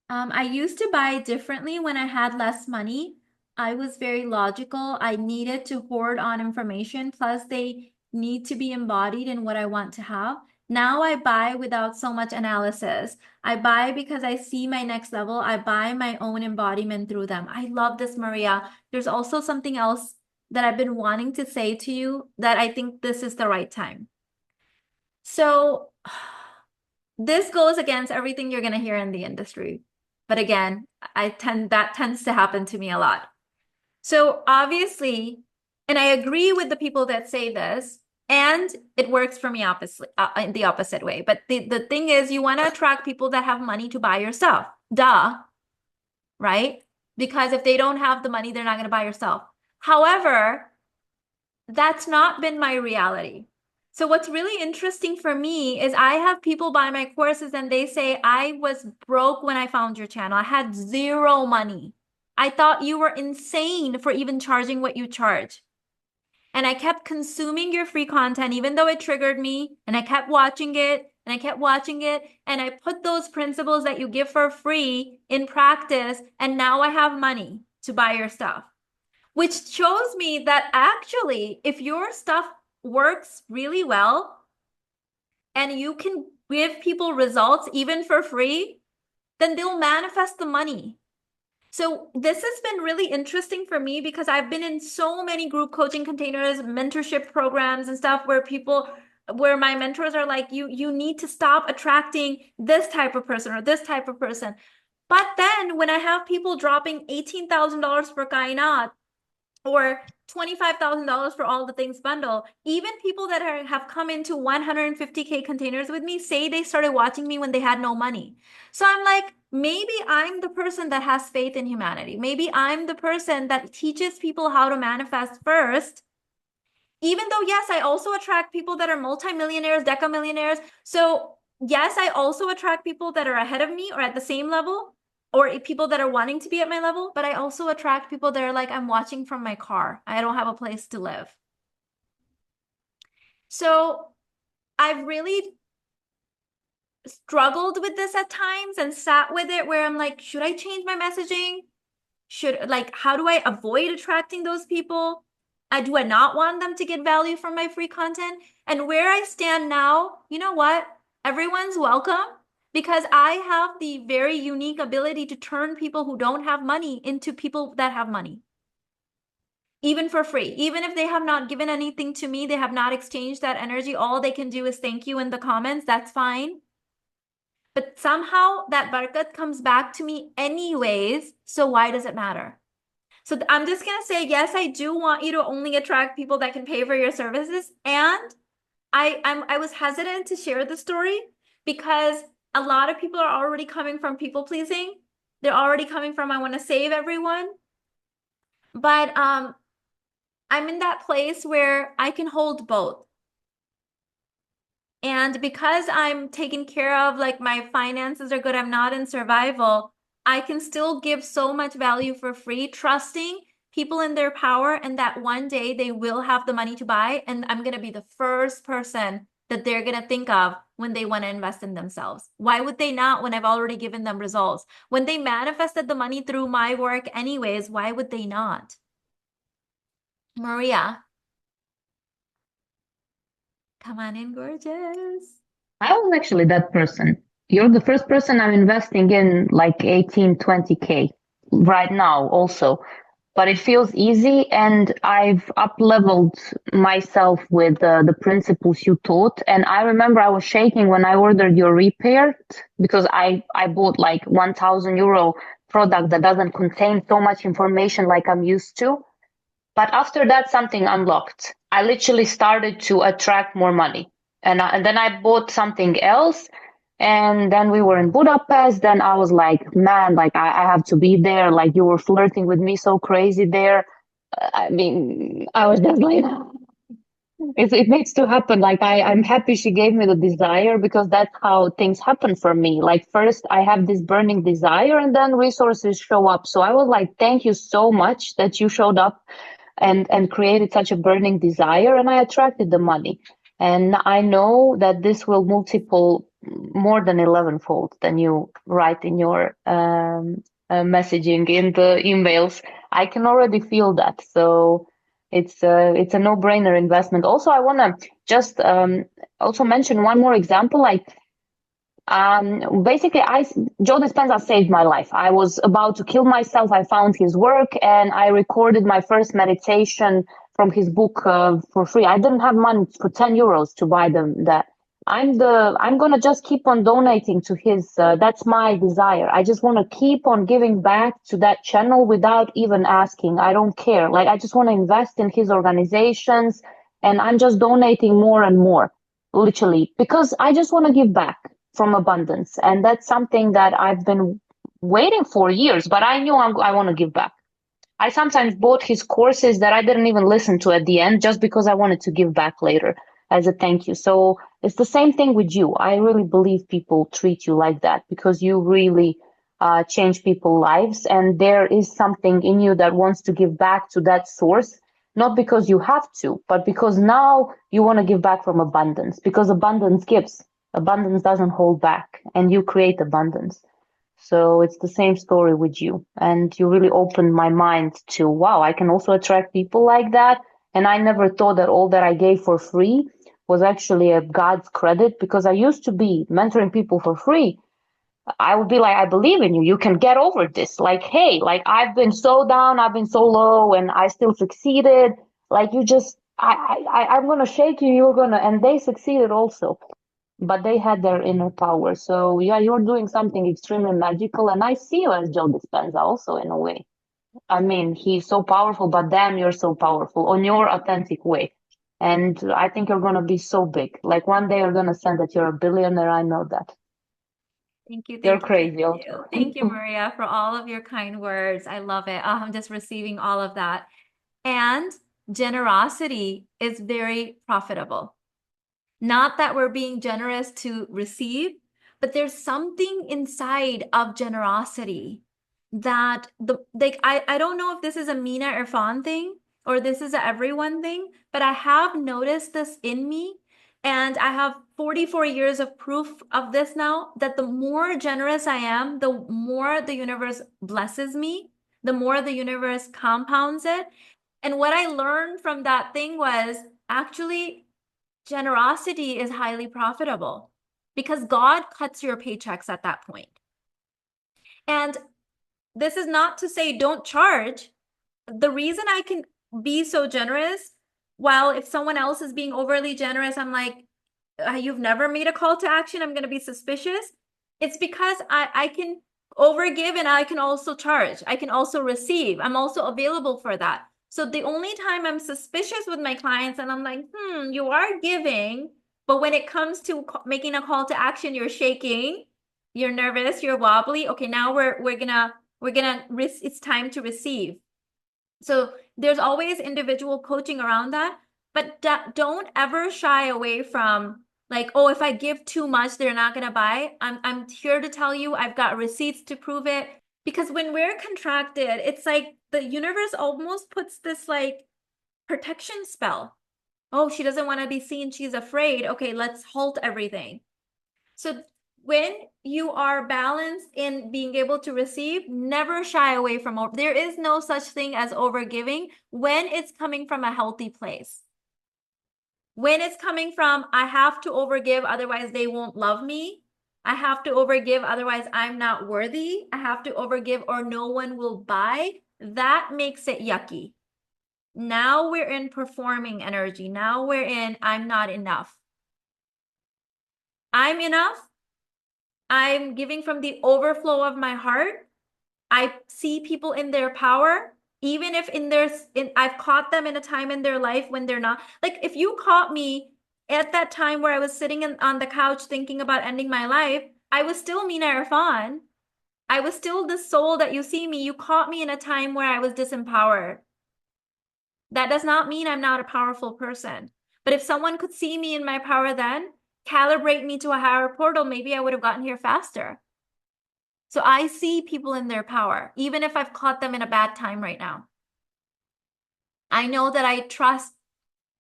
I used to buy differently when I had less money. I was very logical. I needed to hoard on information, plus they need to be embodied in what I want to have. Now I buy without so much analysis. I buy because I see my next level. I buy my own embodiment through them. I love this, Maria. There's also something else that I've been wanting to say to you that I think this is the right time. So this goes against everything you're going to hear in the industry. But again, that tends to happen to me a lot. So obviously, and I agree with the people that say this, and it works for me opposite, in the opposite way. But the thing is, you want to attract people that have money to buy your stuff. Duh, right? Because if they don't have the money, they're not going to buy your stuff. However, that's not been my reality. So what's really interesting for me is I have people buy my courses and they say, I was broke when I found your channel. I had zero money. I thought you were insane for even charging what you charge. And I kept consuming your free content, even though it triggered me, and I kept watching it and I kept watching it. And I put those principles that you give for free in practice. And now I have money to buy your stuff, which shows me that actually, if your stuff works really well and you can give people results even for free, then they'll manifest the money. So this has been really interesting for me because I've been in so many group coaching containers, mentorship programs and stuff where my mentors are like, you need to stop attracting this type of person or this type of person. But then when I have people dropping $18,000 for Kainat, or $25,000 for all the things bundle. Even people that have come into 150K containers with me say they started watching me when they had no money. So I'm like, maybe I'm the person that has faith in humanity. Maybe I'm the person that teaches people how to manifest first. Even though, yes, I also attract people that are multimillionaires, decamillionaires. So yes, I also attract people that are ahead of me or at the same level, or people that are wanting to be at my level, but I also attract people that are like, I'm watching from my car. I don't have a place to live. So I've really struggled with this at times and sat with it where I'm like, should I change my messaging? How do I avoid attracting those people? Do I not want them to get value from my free content? And where I stand now, you know what? Everyone's welcome because I have the very unique ability to turn people who don't have money into people that have money, even for free. Even if they have not given anything to me, they have not exchanged that energy. All they can do is thank you in the comments. That's fine. But somehow that barakat comes back to me anyways. So why does it matter? So I'm just going to say, yes, I do want you to only attract people that can pay for your services. And I was hesitant to share the story because a lot of people are already coming from people pleasing. They're already coming from, I want to save everyone. But I'm in that place where I can hold both. And because I'm taken care of, like my finances are good, I'm not in survival, I can still give so much value for free, trusting people in their power and that one day they will have the money to buy. And I'm going to be the first person that they're going to think of when they want to invest in themselves. Why would they not when I've already given them results? When they manifested the money through my work anyways, why would they not? Maria, come on in, gorgeous. I was actually that person. You're the first person I'm investing in like 18, 20K right now also. But it feels easy and I've up leveled myself with the principles you taught. And I remember I was shaking when I ordered your repair because I bought like 1,000 euro product that doesn't contain so much information like I'm used to. But after that, something unlocked. I literally started to attract more money. And then I bought something else. And then we were in Budapest. Then I was like, man, like I have to be there. Like you were flirting with me so crazy there. I mean, I was just like, it needs to happen. Like I'm happy she gave me the desire because that's how things happen for me. Like first I have this burning desire and then resources show up. So I was like, thank you so much that you showed up and created such a burning desire and I attracted the money. And I know that this will multiple more than 11-fold than you write in your messaging in the emails. I can already feel that. So it's a no-brainer investment. Also, I want to just also mention one more example. Like basically, Joe Dispenza saved my life. I was about to kill myself. I found his work and I recorded my first meditation from his book for free. I didn't have money for 10 euros to buy them. That I'm gonna just keep on donating to his. That's my desire. I just want to keep on giving back to that channel without even asking. I don't care. Like I just want to invest in his organizations, and I'm just donating more and more, literally, because I just want to give back from abundance. And that's something that I've been waiting for years, but I knew I want to give back. I sometimes bought his courses that I didn't even listen to at the end just because I wanted to give back later as a thank you. So it's the same thing with you. I really believe people treat you like that because you really change people's lives. And there is something in you that wants to give back to that source, not because you have to, but because now you want to give back from abundance, because abundance gives. Abundance doesn't hold back, and you create abundance. So it's the same story with you. And you really opened my mind to, wow, I can also attract people like that. And I never thought that all that I gave for free was actually a God's credit, because I used to be mentoring people for free. I would be like, I believe in you. You can get over this. Like, hey, like I've been so down, I've been so low, and I still succeeded. Like you just, I'm gonna shake you. You're gonna, and they succeeded also, but they had their inner power. So yeah, you're doing something extremely magical, and I see you as Joe Dispenza also in a way. I mean, he's so powerful, but damn, you're so powerful on your authentic way. And I think you're gonna be so big. Like one day you're gonna say that you're a billionaire. I know that. Thank you, You're thank you, thank crazy you. also. Thank you, Maria, for all of your kind words. I love it. I'm just receiving all of that. And generosity is very profitable. Not that we're being generous to receive, but there's something inside of generosity that I don't know if this is a Mina Irfan thing or this is a everyone thing, but I have noticed this in me, and I have 44 years of proof of this now, that the more generous I am, the more the universe blesses me, the more the universe compounds it. And what I learned from that thing was actually generosity is highly profitable because God cuts your paychecks at that point. And this is not to say don't charge. The reason I can be so generous, while if someone else is being overly generous, I'm like, you've never made a call to action, I'm going to be suspicious. It's because I can overgive and I can also charge. I can also receive. I'm also available for that. So the only time I'm suspicious with my clients and I'm like, you are giving, but when it comes to making a call to action, you're shaking, you're nervous, you're wobbly. Okay, now it's time to receive. So there's always individual coaching around that, but don't ever shy away from like, oh, if I give too much, they're not going to buy. I'm here to tell you, I've got receipts to prove it. Because when we're contracted, it's like the universe almost puts this like protection spell. Oh, she doesn't want to be seen. She's afraid. Okay, let's halt everything. So when you are balanced in being able to receive, never shy away from over. There is no such thing as overgiving when it's coming from a healthy place. When it's coming from, I have to overgive, otherwise they won't love me. I have to overgive, otherwise I'm not worthy. I have to overgive or no one will buy. That makes it yucky. Now we're in performing energy. Now we're in, I'm not enough. I'm enough. I'm giving from the overflow of my heart. I see people in their power, even if I've caught them in a time in their life when they're not. Like if you caught me at that time where I was sitting on the couch thinking about ending my life, I was still Mina Irfan. I was still the soul that you see me. You caught me in a time where I was disempowered. That does not mean I'm not a powerful person. But if someone could see me in my power then, calibrate me to a higher portal, maybe I would have gotten here faster. So I see people in their power, even if I've caught them in a bad time right now. I know that I trust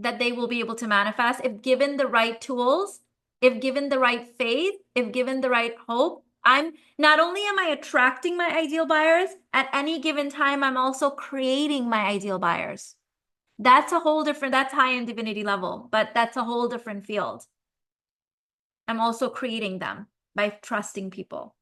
that they will be able to manifest if given the right tools, if given the right faith, if given the right hope. I'm not only am I attracting my ideal buyers, at any given time, I'm also creating my ideal buyers. That's a whole different, that's high-end divinity level, but that's a whole different field. I'm also creating them by trusting people.